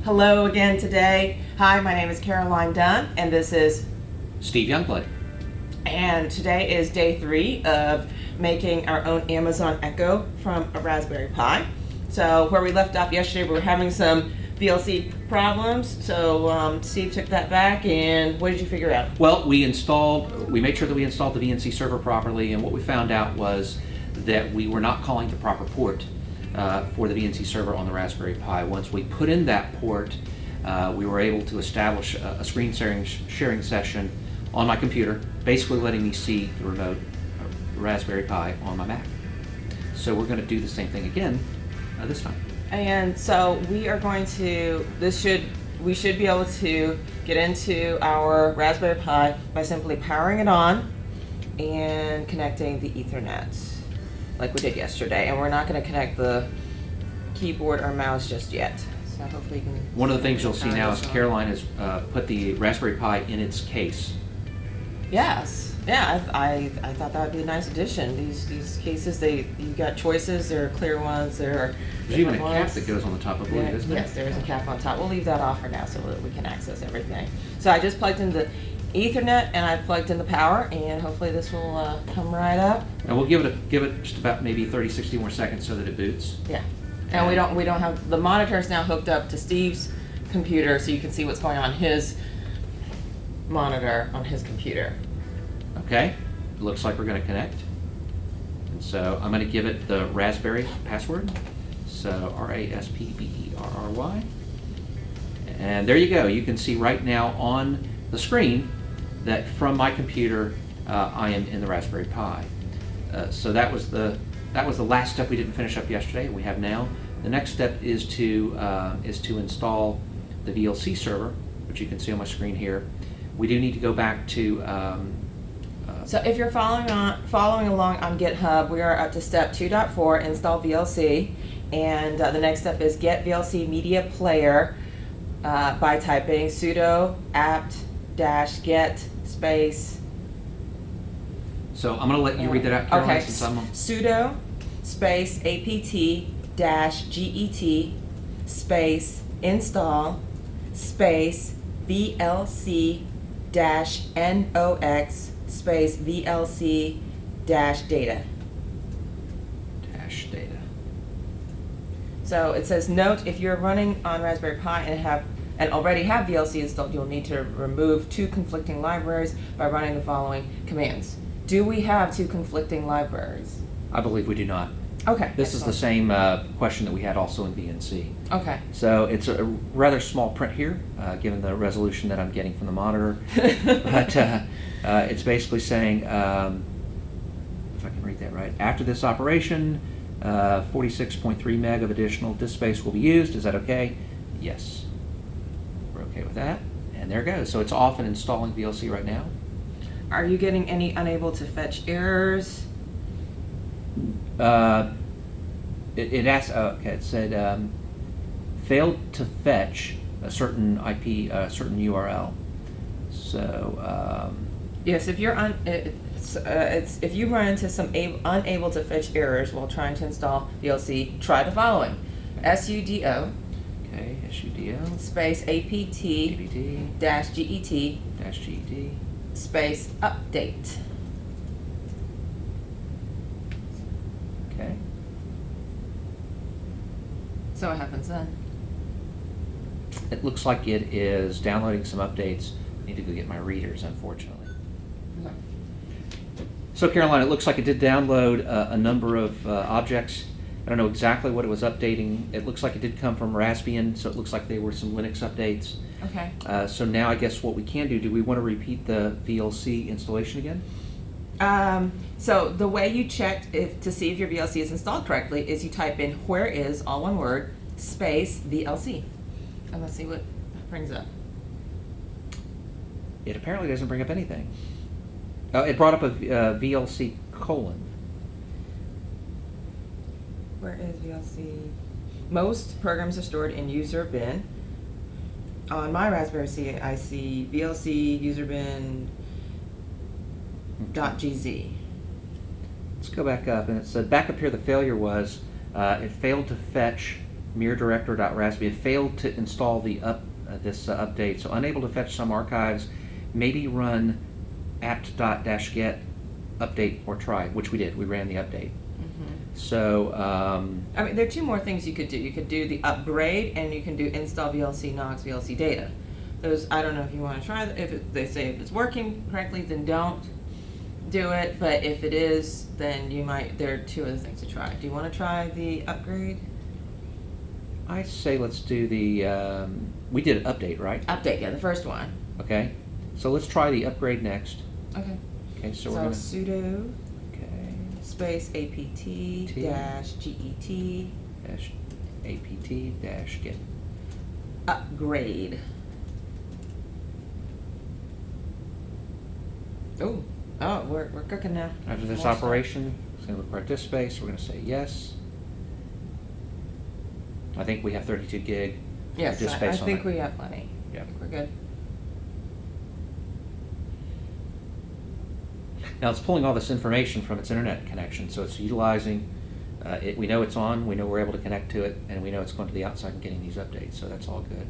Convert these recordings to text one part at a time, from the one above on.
Hello again today. Hi, my name is Caroline Dunn, and this is Steve Youngblood. And today is day 3 of making our own Amazon Echo from a Raspberry Pi. So where we left off yesterday, we were having some VLC problems. So Steve took that back, and what did you figure out? Well, we made sure that we installed the VNC server properly, and what we found out was that we were not calling the proper port for the VNC server on the Raspberry Pi. Once we put in that port, we were able to establish a screen sharing session on my computer, basically letting me see the remote Raspberry Pi on my Mac. So we're going to do the same thing again this time. And so we are going to, we should be able to get into our Raspberry Pi by simply powering it on and connecting the Ethernet like we did yesterday. And we're not going to connect the keyboard or mouse just yet. So hopefully you can... One of the things you'll see now is Caroline has put the Raspberry Pi in its case. Yes. Yeah, I thought that would be a nice addition. These cases, you've got choices. There are clear ones. There are There's even a cap that goes on the top, I believe, isn't there? Yes, there is a cap on top. We'll leave that off for now so that we can access everything. So I just plugged in the Ethernet and I plugged in the power, and hopefully this will come right up. And we'll give it just about maybe 30-60 more seconds so that it boots. Yeah. And we don't have the monitors now hooked up to Steve's computer, so you can see what's going on his monitor on his computer. Okay, it looks like we're going to connect. And so I'm going to give it the Raspberry password. So RASPBERRY. And there you go. You can see right now on the screen that from my computer I am in the Raspberry Pi. So that was the last step we didn't finish up yesterday. We have now. The next step is to install the VLC server, which you can see on my screen here. We do need to go back to. So if you're following along on GitHub, we are up to step 2.4, install VLC, and the next step is get VLC media player by typing sudo apt-get space. So I'm going to let you read that out, Caroline, okay. Since I'm on. Sudo space apt-get space install space VLC-nox space VLC data. Data. So it says, note, if you're running on Raspberry Pi and already have VLC installed, you'll need to remove 2 conflicting libraries by running the following commands. Do we have 2 conflicting libraries? I believe we do not. Okay. This is the same question that we had also in VNC. Okay. So it's a rather small print here, given the resolution that I'm getting from the monitor. But it's basically saying, if I can read that right, after this operation, 46.3 meg of additional disk space will be used. Is that okay? Yes. We're okay with that. And there it goes. So it's off and installing VLC right now. Are you getting any unable to fetch errors? It asked. Okay, it said failed to fetch a certain IP, certain URL. So yes, if you're if you run into some unable to fetch errors while trying to install VLC, try the following: sudo. Okay, sudo space apt dash get space update. Okay. So what happens then? It looks like it is downloading some updates. I need to go get my readers, unfortunately. Okay. So Caroline, it looks like it did download a number of objects. I don't know exactly what it was updating. It looks like it did come from Raspbian, so it looks like they were some Linux updates. Okay. So now I guess what we can do we want to repeat the VLC installation again? So the way you check to see if your VLC is installed correctly is you type in where is, all one word, space VLC. And let's see what it brings up. It apparently doesn't bring up anything. It brought up a VLC colon. Where is VLC? Most programs are stored in user bin. On my Raspberry Pi, I see VLC user bin .gz. Let's go back up, and it said back up here the failure was it failed to fetch Mir director.rasb failed to install the this update, so unable to fetch some archives. Maybe run apt.-get update or try, which we did. We ran the update. So, I mean, there are two more things you could do. You could do the upgrade, and you can do install VLC Nox VLC data. Those, I don't know if you want to try. They say if it's working correctly, then don't do it. But if it is, then you might. There are two other things to try. Do you want to try the upgrade? I say let's do the. We did an update, right? Update, yeah, the first one. Okay. So let's try the upgrade next. Okay. Okay. So we're So gonna. sudo Okay. space apt dash get Dash apt dash get. upgrade. Oh, we're cooking now. After this More stuff. operation, it's going to require disk space. We're going to say yes. I think we have 32 gig Yes, disk I space on think it. we have plenty. Yeah. I think we're good. Now it's pulling all this information from its internet connection, so it's utilizing it. We know it's on. We know we're able to connect to it, and we know it's going to the outside and getting these updates. So that's all good.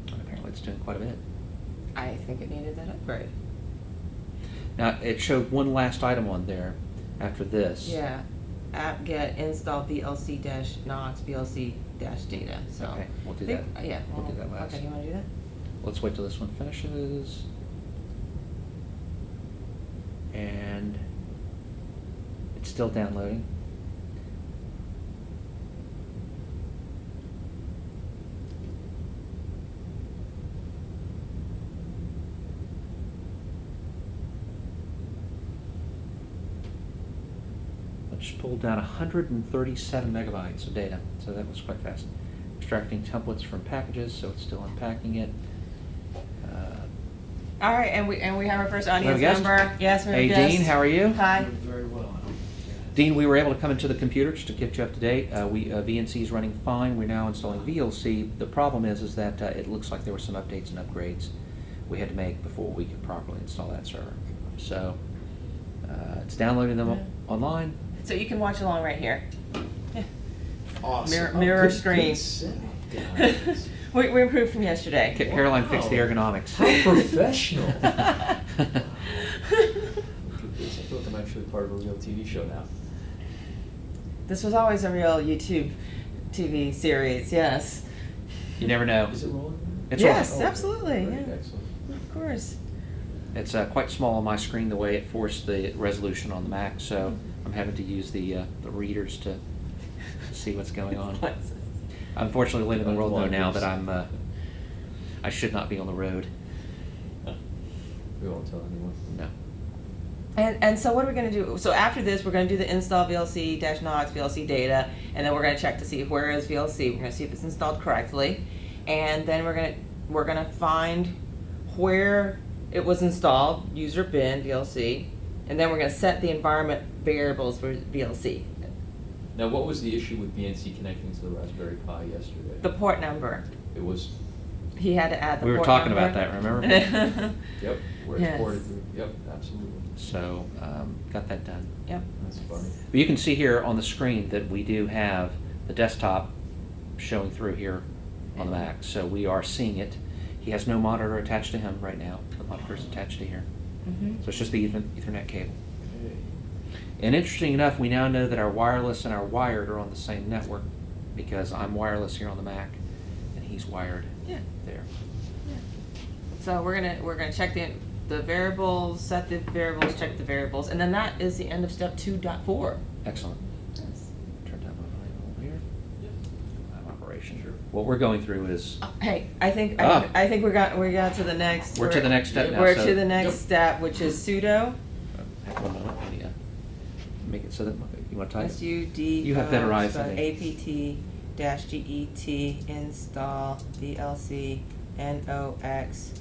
And apparently, it's doing quite a bit. I think it needed that upgrade. Now it showed one last item on there after this. Yeah. apt-get install VLC dash Nox VLC dash data. So Okay, we'll do I think- that. Yeah, We'll do that last. Okay, you want to do that? Let's wait till this one finishes. And it's still downloading. It just pulled down 137 megabytes of data, so that was quite fast. Extracting templates from packages, so it's still unpacking it. All right, and we have our first We have a audience guest? member. Yes, we have Hey, a guest. Dean, how are you? Hi. Doing very well. Dean, we were able to come into the computer just to get you up to date. VNC is running fine. We're now installing VLC. The problem is that it looks like there were some updates and upgrades we had to make before we could properly install that server. So it's downloading them online. So you can watch along right here. Yeah. Awesome. Mirror Good screen. setup, guys. We improved from yesterday. Caroline fixed the ergonomics. How professional. Oh. I feel like I'm actually part of a real TV show now. This was always a real YouTube TV series, yes. You never know. Is it rolling? It's Yes, rolling. absolutely, Great, yeah. excellent. Of course. It's quite small on my screen the way it forced the resolution on the Mac, so I'm having to use the readers to see what's going on. Unfortunately, live in the world know now that I should not be on the road. We won't tell anyone. No. And so what are we going to do? So after this, we're going to do the install VLC dash Nox VLC data, and then we're going to check to see where is VLC. We're going to see if it's installed correctly, and then we're going to find where it was installed, user bin VLC, and then we're going to set the environment variables for VLC. Now, what was the issue with BNC connecting to the Raspberry Pi yesterday? The port number. It was, He had to add the We were port talking number. about that, remember? yep, where it's Yes. ported through. Yep, absolutely. So, got that done. Yep. That's funny. But you can see here on the screen that we do have the desktop showing through here on the Mac. So we are seeing it. He has no monitor attached to him right now. The monitor is attached to here. Mm-hmm. So it's just the Ethernet cable. Okay. And interesting enough, we now know that our wireless and our wired are on the same network because I'm wireless here on the Mac and he's wired Yeah. there. So we're gonna check the variables, set the variables, check the variables, and then that is the end of step 2.4. Excellent. Yes. Turn down my volume over here. Yep. Live operation. What we're going through is Hey, I think Ah. I think we got to the next. we're to the next step now. We're so to the next Yep. step, which is sudo Heck, 1 moment. Let me, make it so that you want to type. sud. You have better eyes than me. apt-get install VLC nox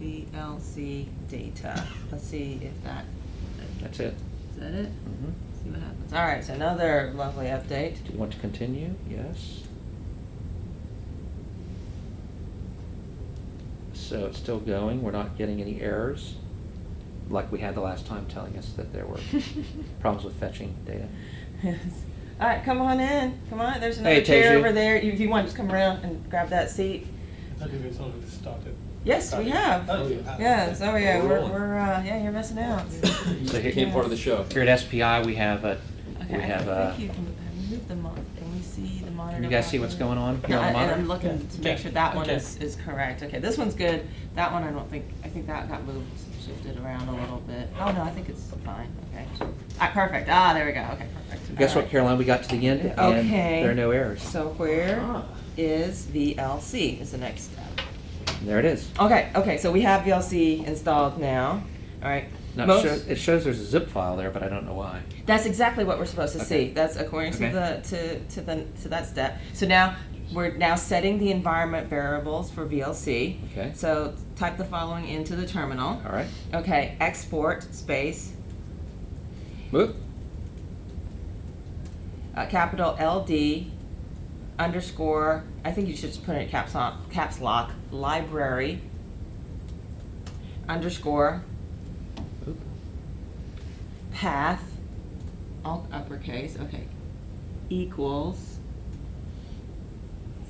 VLC data. Let's see if that That's it. is that it. Mm-hmm. See what happens. All right, so another lovely update. Do you want to continue? Yes. So it's still going. We're not getting any errors. like we had the last time, telling us that there were problems with fetching data. Yes. All right, come on in. Come on. There's another Hey, chair Teju. over there. If you want, just come around and grab that seat. I thought you guys already started. Yes, we have. Oh, you have. Yes. Oh yeah. We're We're rolling. yeah. You're missing out. So here, Became part of the show. here at SPI, we have Okay. we have I think you can move the monitor. Can we see the monitor? Can you guys see what's going on here No, on the and monitor? I'm looking to make sure that one Okay. is correct. Okay, this one's good. That one I don't think. I think that got moved, shifted around a little bit. Oh no, I think it's fine. Okay. Perfect. There we go. Okay, perfect. Guess All what, right. Caroline? We got to the end, and Okay. there are no errors. So where Ah. is VLC? Is the next step. And there it is. Okay, so we have VLC installed now. All right. Now, Most- it shows there's a zip file there, but I don't know why. That's exactly what we're supposed to Okay. see. That's according to Okay. to that step. So now we're now setting the environment variables for VLC. Okay. So type the following into the terminal. All right. Okay, export space Move. capital LD underscore. I think you should just put it in caps lock library underscore Oop. path, all uppercase, okay, equals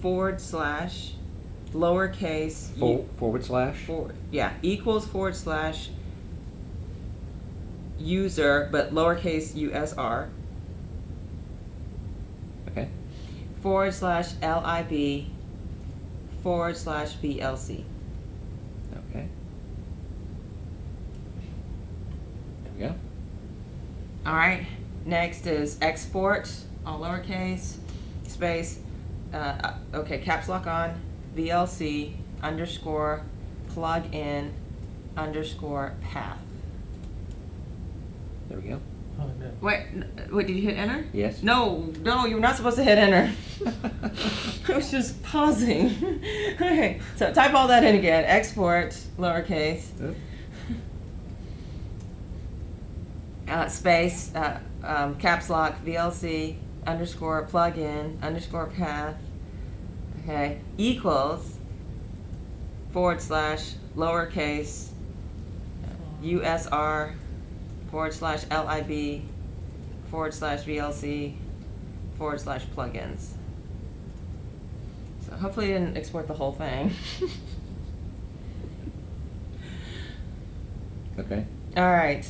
/ lowercase Forward slash. equals / user, but lowercase usr, Okay. / lib / VLC. Okay. There we go. All right, next is export, all lowercase, space, okay, caps lock on, VLC underscore plug in underscore path. There we go. Oh, no. Wait, did you hit enter? Yes. No, you're not supposed to hit enter. I was just pausing. Okay, so type all that in again, export, lowercase, Oop. space, caps lock, VLC, underscore plugin, underscore path, okay, equals / lowercase, USR, / LIB, / VLC, / plugins. So hopefully you didn't export the whole thing. Okay. All right.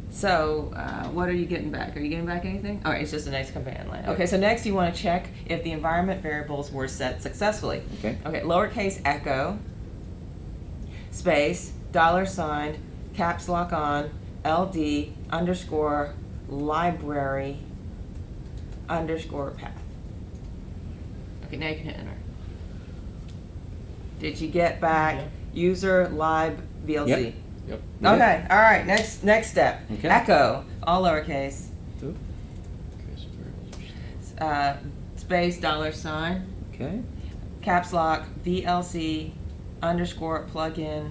So, what are you getting back? Are you getting back anything? All right, it's just a nice command line. Okay, so next you want to check if the environment variables were set successfully. Okay. Okay, lowercase echo, space, $, caps lock on, LD, underscore, library, underscore path. Okay, now you can hit enter. Did you get back Yeah. user lib VLC? Yep. Yep. Yeah. Okay, all right, next step. Okay. Echo, all lowercase, Oop. Okay, so variables are space, $, Okay. caps lock, VLC, underscore plugin,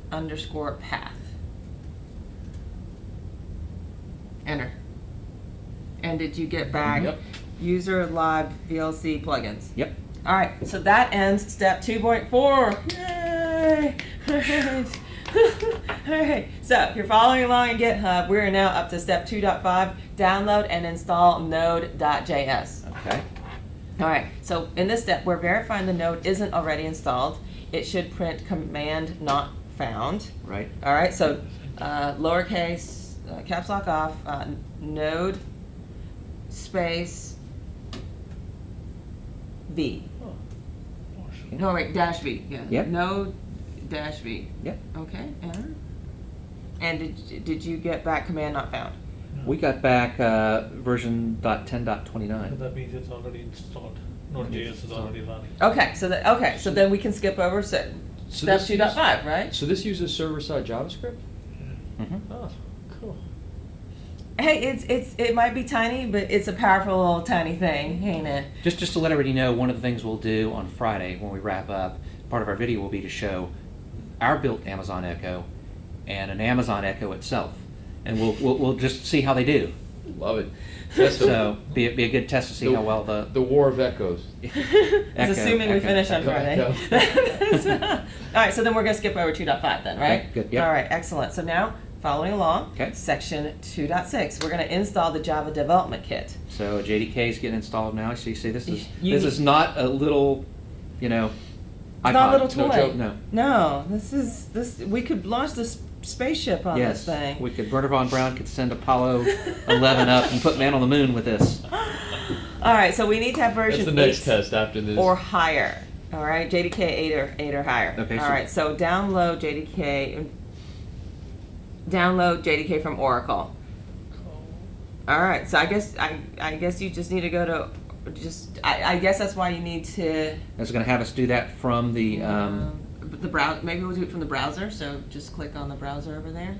underscore path. Enter. And did you get back Yep. user lib VLC plugins? Yep. All right, so that ends step 2.4. Yay! All right. All right, so if you're following along in GitHub, we are now up to step 2.5, download and install Node.js. Okay. All right, so in this step, we're verifying the node isn't already installed. It should print command not found. Right. All right, so lowercase, caps lock off, node space V. Oh, gosh. No, wait, dash V, yeah. Yep. Node dash V. Yep. Okay, enter. And did you get back command not found? No. We got back version So .10.29. that means it's already installed. Node.js is already running. Okay, so then we can skip over step this 2.5, right? So this uses server-side JavaScript? Mhm. Oh, cool. Hey, it might be tiny, but it's a powerful little tiny thing, ain't it? Just to let everybody know, one of the things we'll do on Friday when we wrap up, part of our video will be to show our built Amazon Echo and an Amazon Echo itself, and we'll just see how they do. Love it. That's So be a good test to see how well the war of echoes. It's assuming we finish on echo, Friday. All right, so then we're going to skip over 2.5 then, right? Okay, good, yep. All right, excellent. So now, following along, Okay. section 2.6, we're going to install the Java development kit. So JDK is getting installed now. So you see, this is You- this is not a little, you know, It's not a little iPod. toy. No joke. No, this. We could launch this spaceship on Yes, this thing. we could. Werner von Braun could send Apollo 11 up and put man on the moon with this. All right, so we need to have version That's the next 8 test after this. or higher. All right, JDK 8 or higher. Okay, All so- right, so download JDK. Download JDK from Oracle. All right, so I guess you just need to go to I guess that's why you need to It's going to have us do that from the. the browser. Maybe we'll do it from the browser. So just click on the browser over there,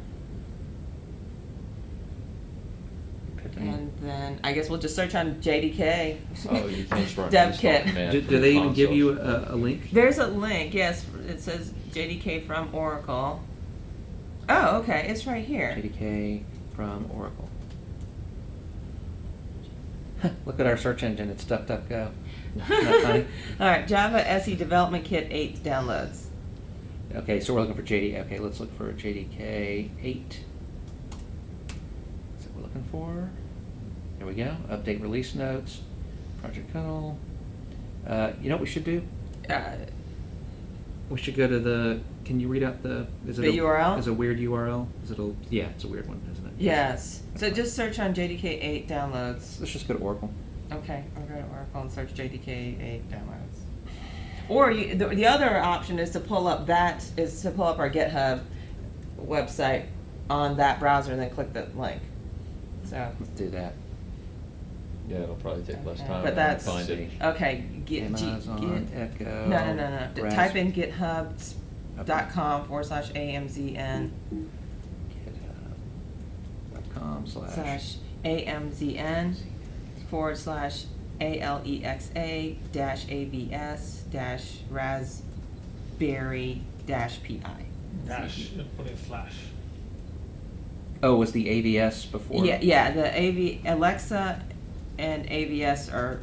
and then I guess we'll just search on JDK. Oh, you can just run Dev install kit. command do from they the even give console. you a link? There's a link. Yes, it says JDK from Oracle. Oh, okay, it's right here. JDK from Oracle. Look at our search engine. It's DuckDuckGo. Isn't that funny? All right, Java SE Development Kit 8 downloads. Okay, so we're looking for JD. Okay, let's look for JDK 8. That's what we're looking for. There we go. Update release notes. Project kernel. You know what we should do? We should go to the. Can you read out the? Is it The URL? Is it a weird URL? Is it a? Yeah, it's a weird one, isn't it? Yes. So just search on JDK 8 downloads. Let's just go to Oracle. Okay, I'll go to Oracle and search JDK 8 downloads. Or the other option is to pull up our GitHub website on that browser and then click the link. So. Let's do that. Yeah, it'll probably take less Okay, time but to that's- find it. Okay, Amazon Echo. No. Type in github.com /AMZN GitHub.com /AMZN /ALEXA-ABS-raspberry-pi. Dash, put in slash. Oh, was the AVS before? Yeah, the Alexa and AVS are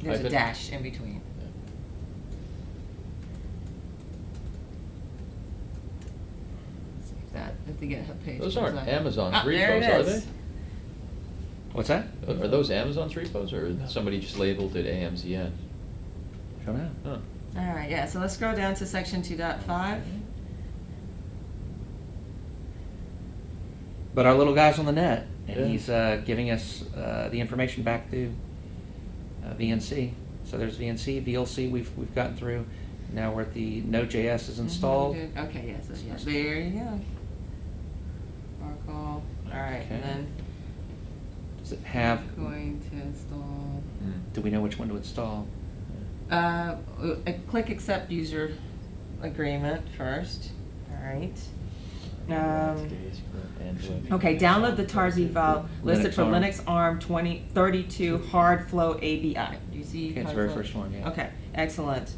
there's a Hyphen? dash in between. See if the GitHub page. Those comes aren't up. Amazon's Ah, there it repos, are is. they? What's that? Are those Amazon's repos, or No. somebody just labeled it AMZN? Don't know. Huh. All right, yeah. So let's scroll down to section 2.5. But our little guy's on the net, and Yeah. he's giving us the information back to VNC. So there's VNC, VLC we've gotten through. Now we're at the Node.js is installed. Mhm, good. Okay, yes, there you go. Oracle. All right, Okay. and then Does it have? going to install. Do we know which one to install? Click accept user agreement first. All right. Okay, download the tarz file listed Linux for ARM. Linux ARM 2032 hard flow ABI. Do you see? Okay, it's the hard very flow? first one, yeah. Okay, excellent.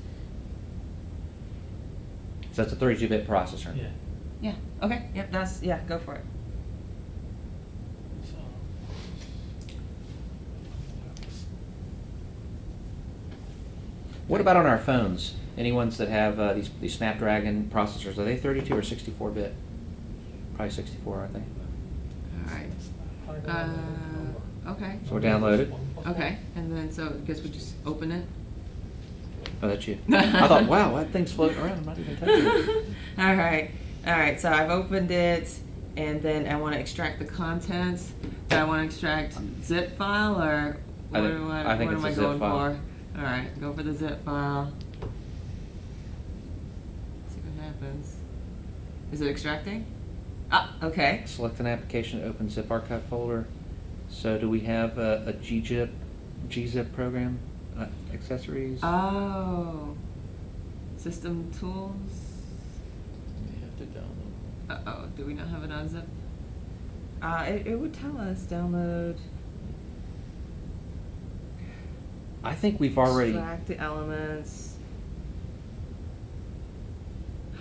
So that's a 32-bit processor. Yeah. Yeah. Okay. Yep. Go for it. So. What about on our phones? Any ones that have these Snapdragon processors, are they 32 or 64-bit? Probably 64, aren't they? All right. Okay. So we're downloaded. Okay. And then so I guess we just open it. Oh, that's you. I thought, wow, that thing's floating around. I'm not even touching it. All right. So I've opened it, and then I want to extract the contents. Do I want to extract zip file or I what think- am I? I think what it's am a I zip going file. for? All right. Go for the zip file. See what happens. Is it extracting? Ah. Okay. Select an application to open zip archive folder. So do we have a gzip program? Accessories? Oh. System tools. You have to download. Uh-oh, do we not have it on zip? It would tell us download, I think we've already. extract the elements.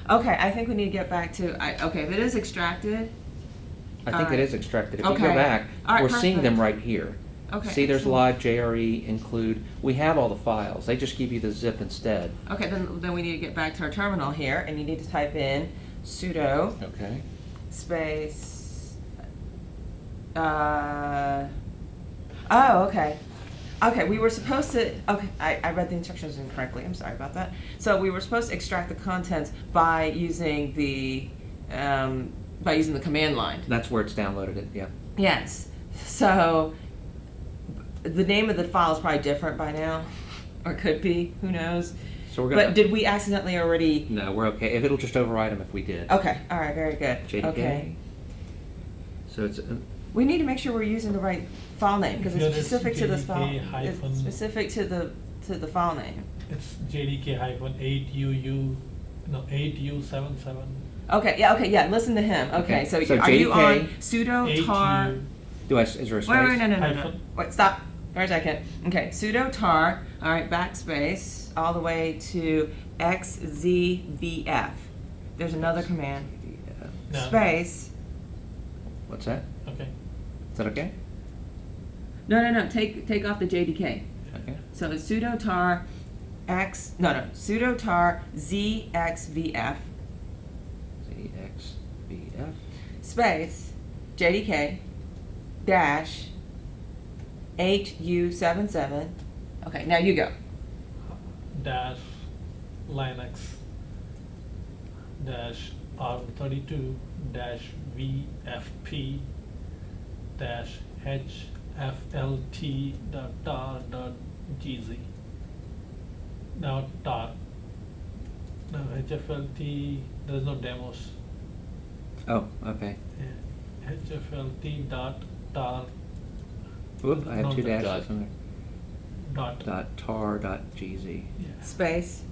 Okay, I think we need to get back to, okay, if it is extracted, I think it Alright. is extracted. If you go Okay. back, Alright, we're seeing them perfect. right here. Okay, See, there's excellent. live JRE include. We have all the files. They just give you the zip instead. Okay, then we need to get back to our terminal here, and you need to type in sudo Okay. space. Oh, okay. Okay, we were supposed to. Okay, I read the instructions incorrectly. I'm sorry about that. So we were supposed to extract the contents by using the command line. That's where it's downloaded it. Yeah. Yes. So the name of the file is probably different by now, or could be. Who knows? So we're gonna. But did we accidentally already? No, we're okay. If it'll just override them if we did. Okay. All right. Very good. JDK. Okay. So it's. We need to make sure we're using the right file name because Here it's it's specific to this file. JDK hyphen- It's specific to the file name. It's JDK-8UU, no, 8U77. Okay. Yeah. Okay. Yeah. Listen to him. Okay. Okay, So, so are you on JDK sudo tar? 8U. Do I? Is there a space? Wait. No. Hyphen. Wait. Stop. For a second. Okay. Sudo tar. All right. Backspace all the way to xzvf. There's another command. Yeah. No. Space. What's that? Okay. Is that okay? No. Take off the JDK. Okay. So it's sudo tar sudo tar zxvf ZXBF. space JDK dash 8U77. Okay, now you go. Dash Linux dash ARM32 dash VFP dash HFLT dot tar dot GZ. Now tar. Now HFLT, there's no demos. Oh, okay. Yeah. HFLT dot tar Whoop, I have No, two dot. dashes in there. dot. Dot tar dot gz. Yeah. Space.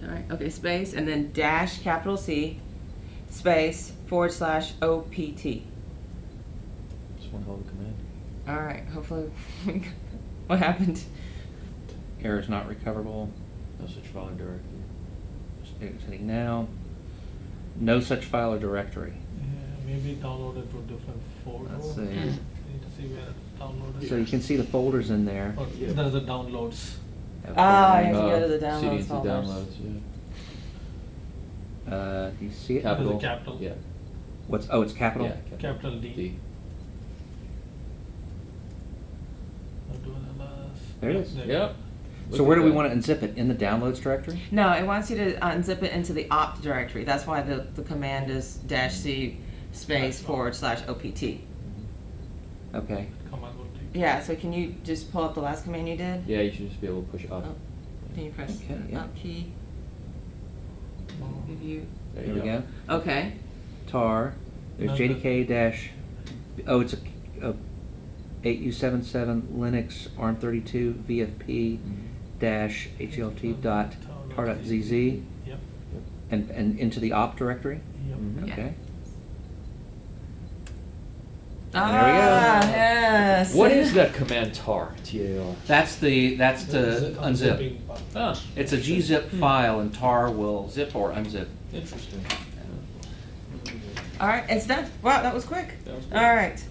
Alright, okay, space and then dash capital C space / OPT. Just one hell of a command. Alright, hopefully what happened? Error is not recoverable. No such file or directory. Just exiting now. No such file or directory. Yeah, maybe downloaded to a different folder. Let's see. Need to see where it's downloaded. So you can see the folders in there. Or there's the downloads. Ah, you have to Uh, go to the downloads CD into folders. downloads, yeah. Do you see it? Capital. capital. Yeah. What's? Oh, it's capital. Yeah, Capital D. D. I'll do another. There it is. you Yep. So Look where at do we that. want to unzip it? In the downloads directory? No, it wants you to unzip it into the opt directory. That's why the command is -c space / OPT. Okay. Command will take. Yeah, so can you just pull up the last command you did? Yeah, you should just be able to push up. Oh, can you press Okay, the yeah. up key? Give you. There Here you we go. Okay. Tar. There's No, JDK dash. Oh, it's a 8U77 Linux ARM32 VFP dash HLT dot tar dot ZZ Yep. and into the opt directory. Yep. Mhm. Yeah. Okay. Ah, yes. What is that command tar? T-A-R. That's to unzip. Unzipping part. Ah, It's a gzip file, and tar will zip or unzip. interesting. All right, it's done. Wow, that was quick. That was quick. All right.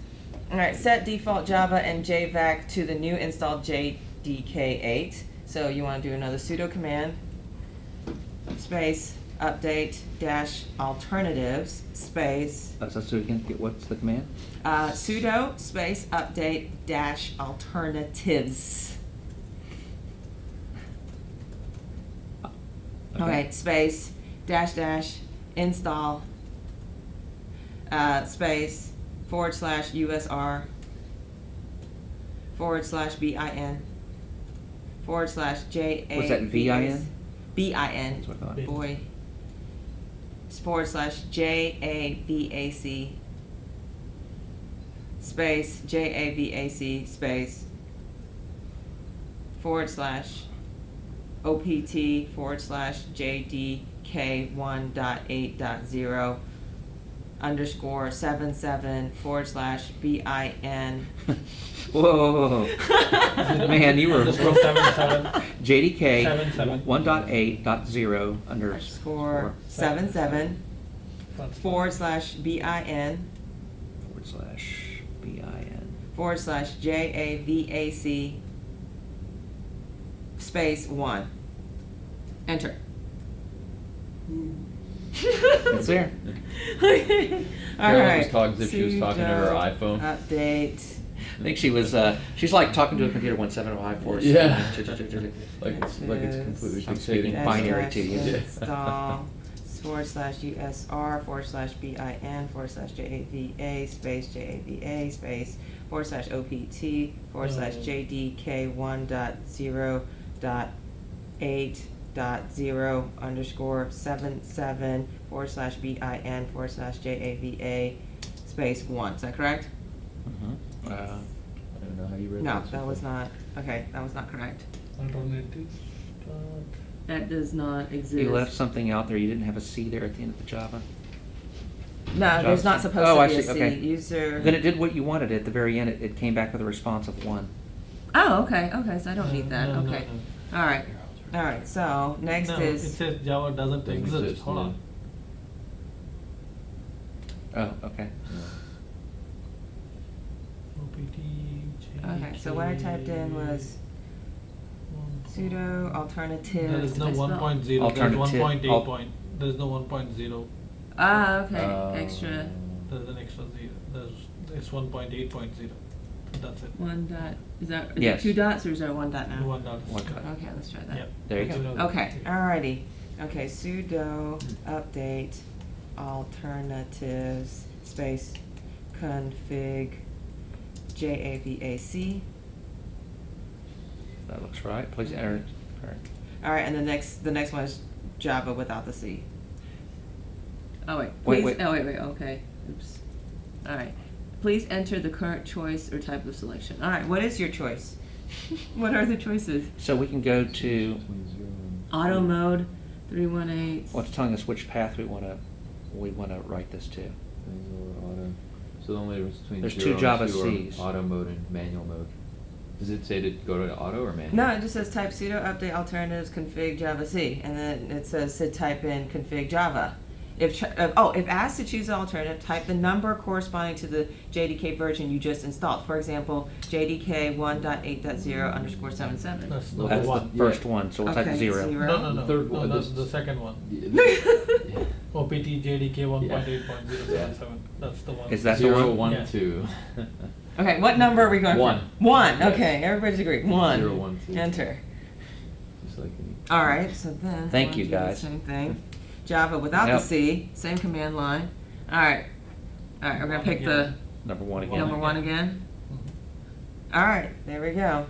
All right, set default Java and JVac to the new installed JDK8. So you want to do another sudo command, space, update, dash, alternatives, space, So we can get what's the command? sudo, space, update, dash, alternatives. Okay, space, dash, install, space, / USR, / BIN, / JA. Was that VIN? BIN. That's what I thought. Bin. Boy. / JAVAC, space, JAVAC, space, / OPT / JDK1.8.0 _ 77 / BIN. Whoa. Man, you were Underscore 77. JDK 77. 1.8.0 _ 77 That's / fine. bin / bin / JAVAC space 1. Enter. It's there. All Carolyn right. was talking as if she was talking to her Sudo iPhone. Update. I think she was. She's like talking to a computer 175 Yeah. Yeah. Like it's completely I'm speaking fixating. binary to you. Yeah. Install / USR / bin / JAVA space JAVA space / OPT / JDK1.0.8.0_77 / bin / JAVA space 1. Is that correct? Mhm. I don't know how you read No, that. that was not. Okay, that was not correct. Alternative start. That does not exist. You left something out there. You didn't have a C there at the end of the Java. No, there's not supposed Oh, to I be a see, C. okay. User. Then it did what you wanted. At the very end, it came back with a response of 1. Oh, okay, okay. So I don't need that. No, no, Okay. no. All right. All right. So next No, it is. says Java doesn't Doesn't exist. exist, Hold yeah. on. Oh, okay. OPT. Okay. So what I typed in was sudo alternative. There is no Did I spell- 1.0. There is Alternative- 1.8 al- point. There is no 1.0. Ah, okay. Extra. There is an extra zero. It's 1.8.0. That's it. One dot. Is that is Yes. it 2 dots or is there 1 dot now? One dot. One dot. Okay, let's try that. Yep. There you okay. go. Okay. Alrighty. Okay. Sudo update alternatives space config JAVAC. That looks right. Please enter. Correct. All right, and the next one is Java without the C. Oh wait, Wait, please. wait. Oh wait. Okay. Oops. All right. Please enter the current choice or type of selection. All right. What is your choice? What are the choices? So we can go to. Auto mode, 318. Well, it's telling us which path we want to write this to. Auto. So the only difference between There's 0 two and Java 2 are Cs. auto mode and manual mode. Does it say to go to auto or manual? No, it just says type sudo update alternatives config Java C, and then it says to type in config Java. If asked to choose an alternative, type the number corresponding to the JDK version you just installed. For example, JDK 1.8.0_77. That's the That's one. the first one, so we'll type Okay, 0. No, no, no. The third no, one, that's this- the second one. Yeah. OPT JDK 1.8.077. That's the one. Is that the 0, one? 1, Yeah. 2. Okay, what number are we going One. for? 1. Yeah. Okay, everybody's agreed. 1. 0, 1, 2. Enter. Just like any- All right, so then. Thank we'll you, do the guys. Same thing. Java without Yep. the C, same command line. All right. All right, we're gonna One pick the again. Number 1 again. number 1 again. Mhm. All right, there we go.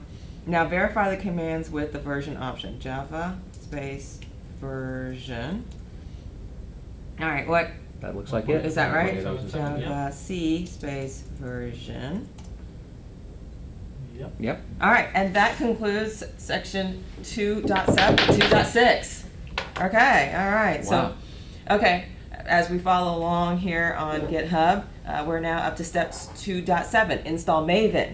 Now verify the commands with the version option. Java space version. All right, what That looks like it. is that right? 1.8.0. Java C space version. Yep. Yep. All right, and that concludes section 2.7, 2.6. Okay, all right. Wow. So, okay, as we follow along here on GitHub, we're now up to steps 2.7, install Maven.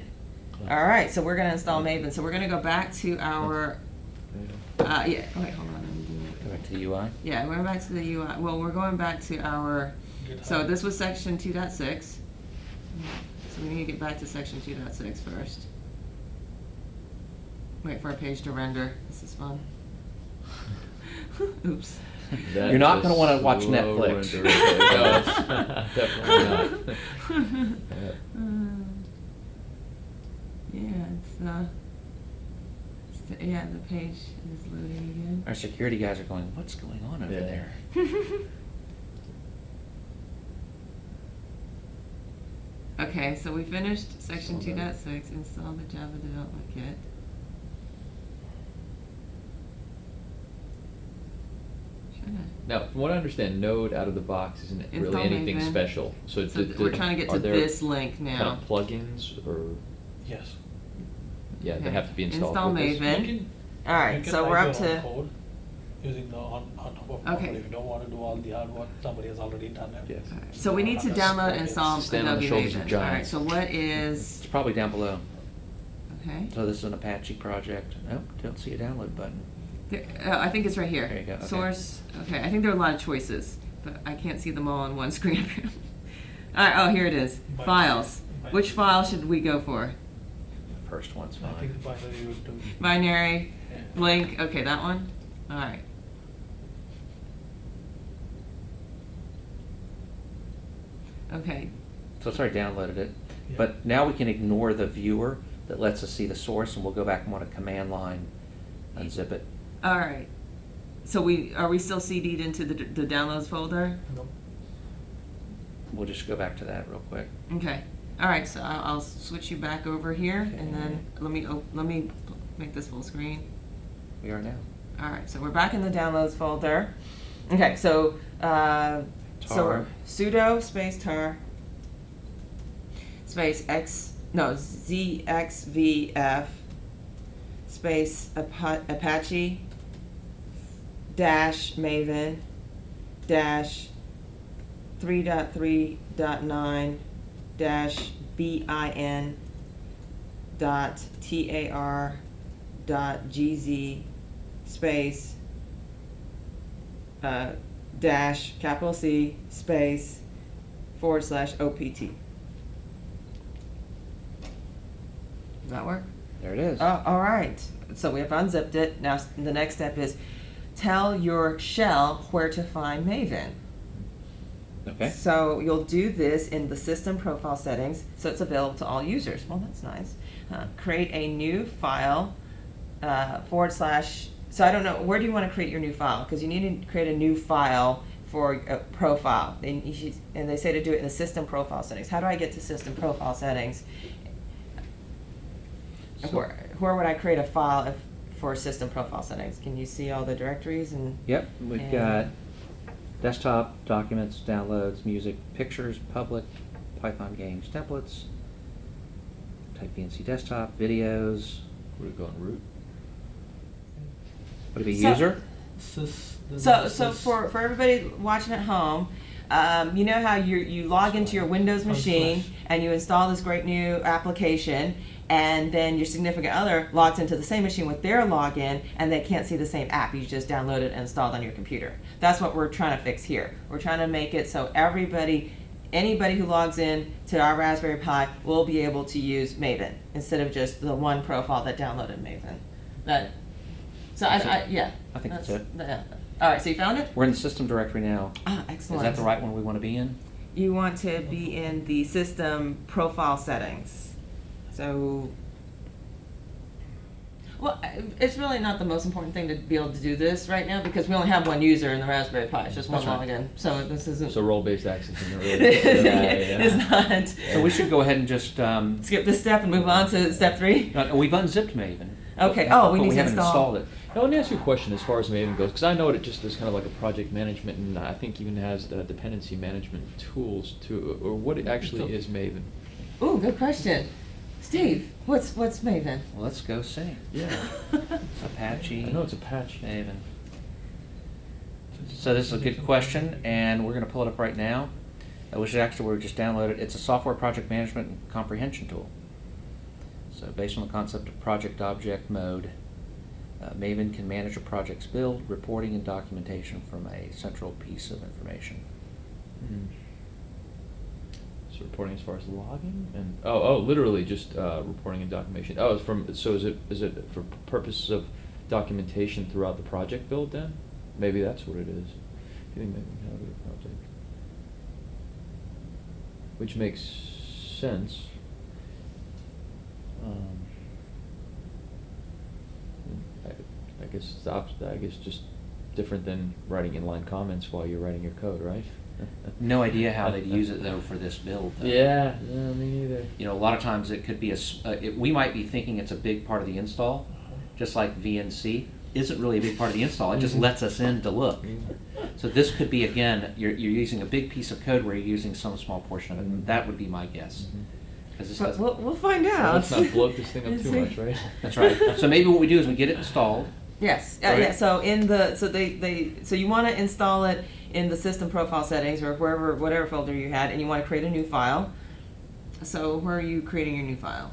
All right, so we're going to install Maven. So we're going to go back to our, yeah, wait, hold on. Let me do it. Go back to the UI. Yeah, we're back to the UI. Well, we're going back to our, so this was section 2.6. So we need to get back to section 2.6 first. Wait for our page to render. This is fun. Oops. That's You're not a gonna wanna watch slow Netflix. render. No, it's definitely not. Yeah. Yeah, yeah, the page is loading again. Our security guys are going, what's going on over Yeah. there? Okay, so we finished section 2.6, install the Java development kit. Now, from what I understand, Node out of the box isn't Install really anything Maven. special. So, So we're trying to get are to there this link kind now. of plugins or Yes. yeah, Okay. they have to be installed. Install with this? Maven. You can, All right, you can so write we're up your own to, code using the on top of Okay. Node. If you don't want to do all the hard work, somebody has already done it. Yes. so we need to download and install Stand on the Adobe shoulders of Maven. All right, giants. so what is, It's probably down below. okay. So this is an Apache project. Nope, don't see a download button. I think it's right here. There you go, okay. Source, okay, I think there are a lot of choices. but I can't see them all on one screen. All right, oh, here it is. Binary. Files. Binary. Which file should we go for? First one's I fine. think binary would do. Binary, Yeah. link, okay, that one? All right. Okay, So it's already downloaded it. Yeah. But now we can ignore the viewer that lets us see the source, and we'll go back and want a command line, unzip it. all right. So are we still CD'd into the downloads folder? No. We'll just go back to that real quick. Okay, all right, so I'll switch you back over here, and then let me make this full screen. We are now. All right, so we're back in the downloads folder. Okay, so Tar. sudo space tar space zxvf space apache dash maven dash 3.3.9 dash bin dot tar dot gz space dash capital C space / OPT. Does that work? There it is. Oh, all right. So we have unzipped it. Now the next step is tell your shell where to find Maven. Okay. So you'll do this in the system profile settings, so it's available to all users. Well, that's nice. Create a new file / so I don't know, where do you want to create your new file? Because you need to create a new file for a profile. And they say to do it in the system profile settings. How do I get to system profile settings? Where would I create a file for system profile settings? Can you see all the directories? Yep, we've And- got desktop, documents, downloads, music, pictures, public, Python games, templates, type VNC desktop, videos. Would it go on root? Would it be So- user? So for everybody watching at home, you know how you log into your Windows machine and you install this great new application, and then your significant other logs into the same machine with their login, and they can't see the same app you just downloaded and installed on your computer. That's what we're trying to fix here. We're trying to make it so anybody who logs in to our Raspberry Pi will be able to use Maven instead of just the one profile that downloaded Maven. Yeah. I think that's it. Yeah. All right, so you found it? We're in the system directory now. Ah, excellent. Is that the right one we want to be in? You want to be in the system profile settings. So, well, it's really not the most important thing to be able to do this right now because we only have one user in the Raspberry Pi. It's just one That's right. login. So this isn't. So role-based access isn't really. It's not. So we should go ahead and just, Skip this step and move on to step 3. we've unzipped Maven. Okay. But Oh, we need we to haven't install. installed it. Now, let me ask you a question as far as Maven goes, because I know it just is kind of like a project management, and I think even has dependency management tools too. Or what actually is Maven? Ooh, good question. Steve, what's Maven? Well, let's go see. Yeah. Apache. I know it's Apache. Maven. So this is a good question, and we're going to pull it up right now. Which actually we just downloaded. It's a software project management and comprehension tool. So based on the concept of project object mode, Maven can manage a project's build, reporting, and documentation from a central piece of information. So reporting as far as logging and literally just reporting and documentation. Oh, is it for purposes of documentation throughout the project build then? Maybe that's what it is. I think maybe we can have a project, which makes sense. I guess just different than writing inline comments while you're writing your code, right? No idea how they'd use it though for this build. Though. Yeah, me neither. You know, a lot of times it could be we might be thinking it's a big part of the install, just like VNC isn't really a big part of the install. It just lets us in to look. So this could be, again, you're using a big piece of code where you're using some small portion of it. That would be my guess. Because this But doesn't. we'll find out. Let's not bloat this thing up too much, right? That's right. So maybe what we do is we get it installed. Yes. Right. Yeah. So so you want to install it in the system profile settings or whatever folder you had, and you want to create a new file. So where are you creating your new file?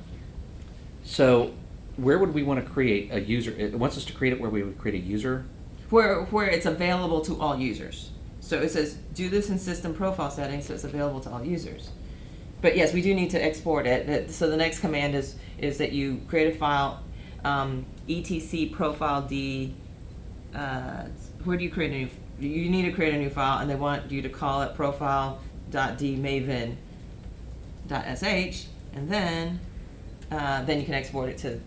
So where would we want to create a user? It wants us to create it where we would create a user. Where it's available to all users. So it says, do this in system profile settings so it's available to all users. But yes, we do need to export it. So the next command is that you create a file, etc profile d, where do you create a new, you need to create a new file, and they want you to call it profile.d maven.sh, and then you can export it to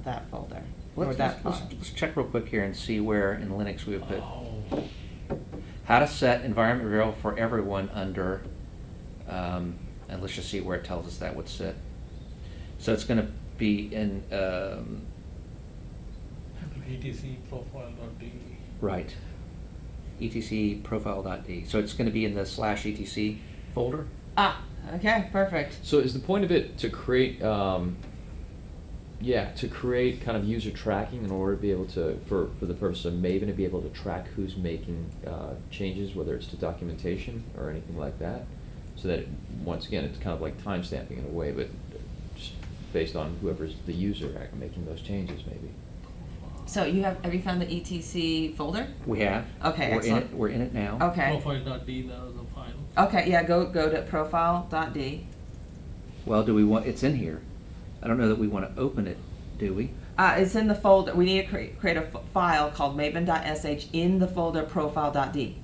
that folder, or that file. Let's check real quick here and see where in Linux we have put how to set environment variable for everyone under, and let's just see where it tells us that would sit. So it's going to be in etc profile.d. right, etc profile.d. So it's going to be in the /etc folder. Ah, okay, perfect. So is the point of it to create, to create kind of user tracking in order to be able to, for the purpose of Maven, to be able to track who's making changes, whether it's to documentation or anything like that, so that once again it's kind of like time stamping in a way, but just based on whoever's the user making those changes, maybe. So have you found the etc folder? We have. Okay, we're excellent. in it. We're in it now. Okay. Profile.d, that was the file. Okay, yeah, go to profile.d. Well, do we want? It's in here. I don't know that we want to open it, do we? It's in the folder. We need to create a file called maven.sh in the folder profile.d.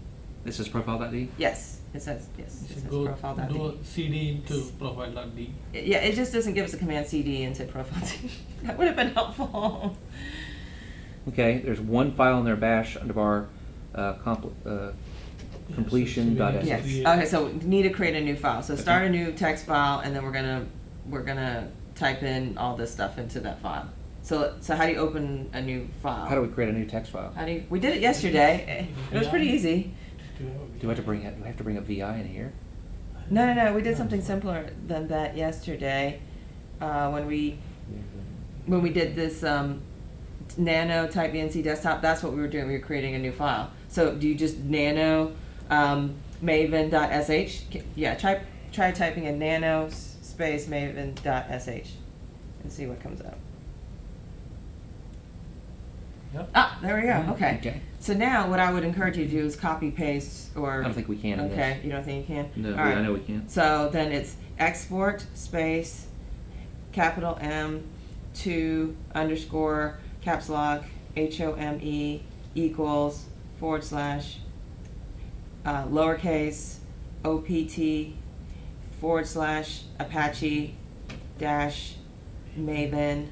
This is profile.d. Yes, it says yes. It So says go profile.d. do a cd into profile.d. Yeah, it just doesn't give us a command cd into profile.d. That would have been helpful. Okay, there's one file in there, bash underbar completion.sh. Yes. Okay, so we need to create a new file. So start a new text file, and then we're gonna type in all this stuff into that file. So how do you open a new file? How do we create a new text file? We did it yesterday. It was pretty easy. Do I have to bring a VI in here? No. We did something simpler than that yesterday. When we did this nano type VNC desktop, that's what we were doing. We were creating a new file. So do you just nano maven.sh? Yeah, try typing in nano space maven.sh and see what comes up. Yep. Ah, there we go. Okay. Okay. So now what I would encourage you to do is copy paste or. I don't think we can in this. Okay, you don't think you can? No, All right. I know we can't. So then it's export space capital M to underscore caps lock HOME equals / lowercase OPT / Apache dash Maven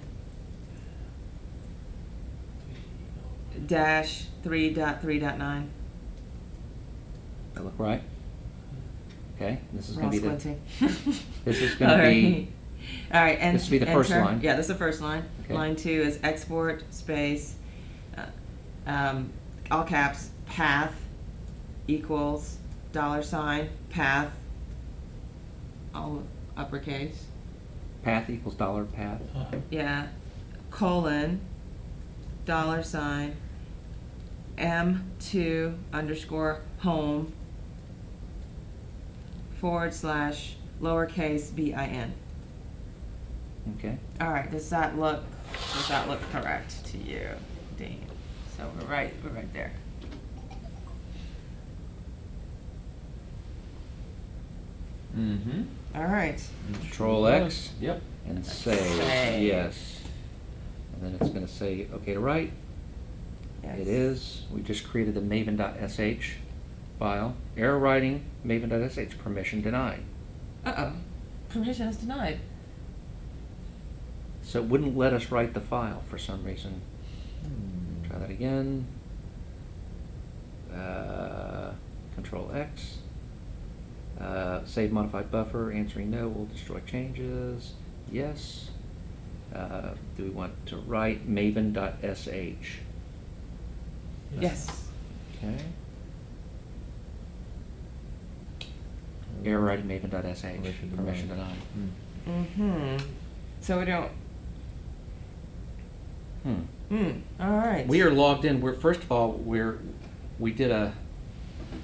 dash 3.3.9. That look right? Okay, this is We're going all to be the. squinting. This is going to be. All right, and This will be the first enter. line. Yeah, this is the first line. Okay. Line 2 is export space, all caps, path equals $ path, all uppercase. Path equals $path. Yeah, colon, $ M2 underscore home / lowercase bin. Okay. All right, does that look correct to you, Dean? So we're right there. Mm-hmm. All right. Control X. Yep. And say Save. yes. And then it's going to say okay to write. Yes. It is. We just created the maven.sh file. Error writing maven.sh permission denied. Uh-oh. Permission is denied. So it wouldn't let us write the file for some reason. Try that again. Control X. Save modified buffer. Answering no will destroy changes. Yes. Do we want to write maven.sh? Yes. Okay. Error writing maven.sh. Permission denied. Mm-hmm. So we don't. All right. We are logged in. First of all, we did a.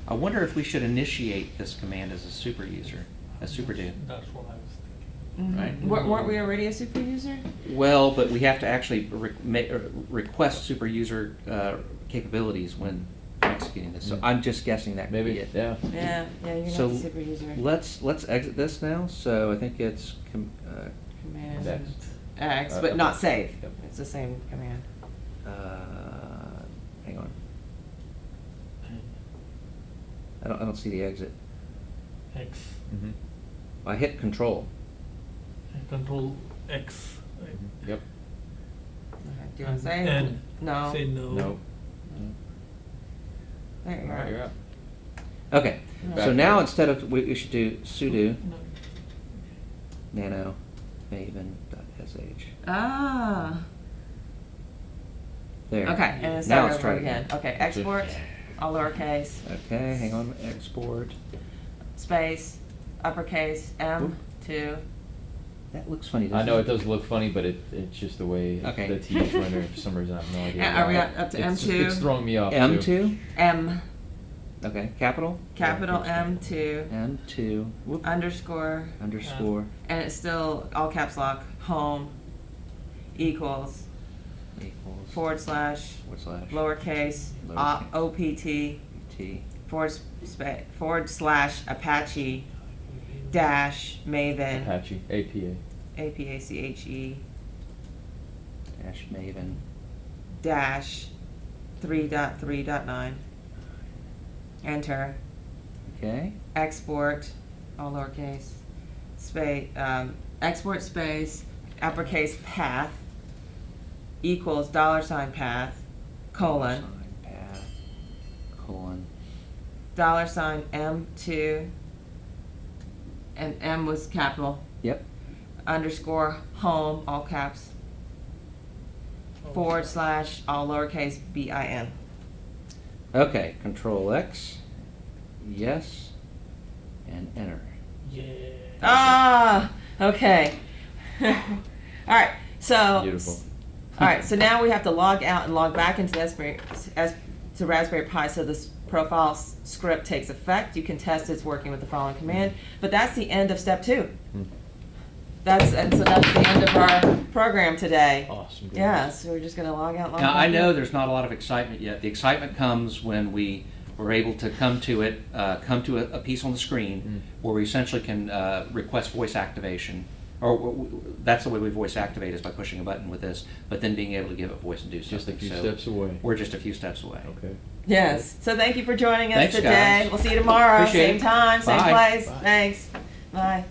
I wonder if we should initiate this command as a super user, a super dude. That's what I was thinking. Right. Weren't we already a super user? Well, but we have to actually request super user capabilities when executing this. So Mm. I'm just guessing that could be Maybe, it. yeah. Yeah, you're gonna So have to super user. let's exit this now. So I think it's Command Next. X, but not save. Yep. It's the same command. hang on. I don't see the exit. X. Mm-hmm. I hit Control. Control X. Right? Yep. Okay, do you want to save? And No. say no. No. There you All right, go. you're out. Okay. Back So to now it. instead of we should do sudo No. nano maven.sh. Ah. There. Okay, and then Now start let's over try it again. Okay, export, all lowercase, Okay, hang on. Export. space, uppercase, M2. That looks funny. I know it doesn't does look funny, but it's just the way Okay. the TH rendering for some reason. I have no idea. Yeah, are we why. up to It's- M2? It's throwing me off. too. M2. M, Okay, capital. capital Yeah, M2, M2. Whoop. underscore, Underscore. and it's still all caps lock, home, equals, Equals. forward slash, lowercase, Lowercase. OPT, T. forward slash Apache, dash Maven, Apache, APA. APACHE, Dash Maven. dash 3.3.9. Enter. Okay. Export, all lowercase, space, export space, uppercase path, equals $path, colon, Sign, path. Colon. $M2, and M was capital, Yep. underscore home, all caps, forward slash, all lowercase, BIN. Okay. Control X. Yes. And enter. Yeah. Ah, okay. All right, so. Beautiful. All right, so now we have to log out and log back into to Raspberry Pi so this profile script takes effect. You can test it's working with the following command, but that's the end of step 2. Hmm. So that's the end of our program today. Awesome. goodness. Yeah, so we're just gonna log out, log Now, back I know in. there's not a lot of excitement yet. The excitement comes when we were able to come to a piece on the screen where we essentially can request voice activation. Or that's the way we voice activate, is by pushing a button with this, but then being able to give it voice and do something. Just a few So steps away. We're just a few steps away. Okay. Yes, so thank you for joining us Thanks, today. guys. We'll see you tomorrow, Appreciate same it. time, same Bye. place. Bye. Thanks. Bye.